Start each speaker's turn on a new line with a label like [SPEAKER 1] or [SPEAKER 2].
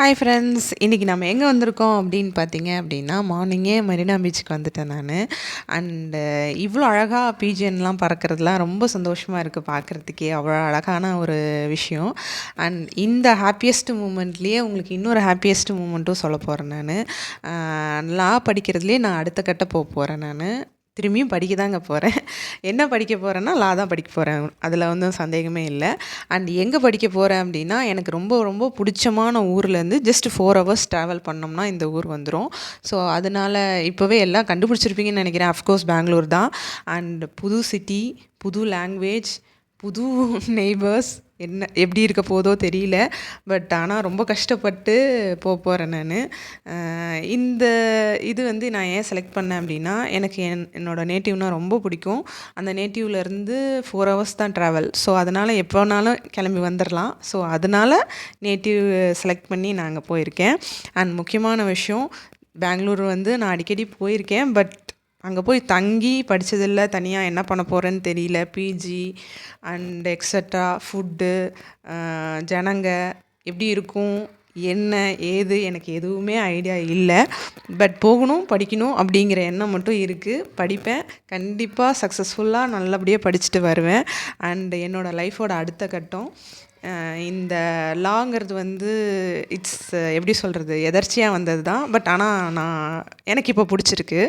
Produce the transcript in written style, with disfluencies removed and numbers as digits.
[SPEAKER 1] Hi friends, இன்றைக்கி நம்ம எங்கே வந்திருக்கோம் அப்படின்னு பார்த்தீங்க அப்படின்னா, மார்னிங்கே மெரினா பீச்சுக்கு வந்துட்டேன் நான். அண்டு இவ்வளோ அழகாக பிஜிஎன்லாம் பறக்கிறதுலாம் ரொம்ப சந்தோஷமாக இருக்குது பார்க்குறதுக்கே. அவ்வளோ அழகான ஒரு விஷயம். அண்ட் இந்த ஹாப்பியஸ்ட் மூமெண்ட்லேயே உங்களுக்கு இன்னொரு ஹாப்பியஸ்ட் மூமெண்ட்டும் சொல்ல போகிறேன் நான். லா படிக்கிறதுலேயே நான் அடுத்த கட்ட போகிறேன் நான். திரும்பியும் படிக்க தாங்க போகிறேன். என்ன படிக்க போகிறேன்னா, லா தான் படிக்க போகிறேன். அதில் ஒன்றும் சந்தேகமே இல்லை. அண்ட் எங்கே படிக்க போகிறேன் அப்படின்னா, எனக்கு ரொம்ப ரொம்ப பிடிச்சமான ஊர்லேருந்து ஜஸ்ட் 4 ஹவர்ஸ் ட்ராவல் பண்ணோம்னா இந்த ஊர் வந்துடும். ஸோ அதனால் இப்போவே எல்லாம் கண்டுபிடிச்சிருப்பீங்கன்னு நினைக்கிறேன். அஃப்கோர்ஸ் பெங்களூர் தான். அண்ட் புது சிட்டி, புது லாங்குவேஜ், புது நெய்பர்ஸ் எப்படி இருக்க போதோ தெரியல. பட் ஆனால் ரொம்ப கஷ்டப்பட்டு போகிறேன் நான். இந்த இது நான் ஏன் செலக்ட் பண்ணேன் அப்படின்னா, எனக்கு என்னோடய நேட்டிவ்னால் ரொம்ப பிடிக்கும். அந்த நேட்டிவ்லேருந்து 4 ஹவர்ஸ் தான் ட்ராவல். ஸோ அதனால் எப்போ வேணாலும் கிளம்பி வந்துடலாம். ஸோ அதனால் நேட்டிவ் செலக்ட் பண்ணி நான் அங்கே போயிருக்கேன். அண்ட் முக்கியமான விஷயம், பெங்களூர் நான் அடிக்கடி போயிருக்கேன். பட் அங்கே போய் தங்கி படித்ததில்ல. தனியாக என்ன பண்ண போகிறேன்னு தெரியல. பிஜி அண்ட் எக்ஸட்ரா, ஃபுட்டு, ஜனங்க எப்படி இருக்கும், என்ன ஏது எனக்கு எதுவுமே ஐடியா இல்லை. பட் போகணும், படிக்கணும் அப்படிங்கிற எண்ணம் மட்டும் இருக்குது. படிப்பேன் கண்டிப்பாக. சக்ஸஸ்ஃபுல்லாக நல்லபடியாக படிச்சுட்டு வருவேன். அண்ட் என்னோடய லைஃபோட அடுத்த கட்டம் இந்த லாங்கிறது இட்ஸ் எப்படி சொல்கிறது, எதர்ச்சியாக வந்தது தான். பட் ஆனால் எனக்கு இப்போ பிடிச்சிருக்கு.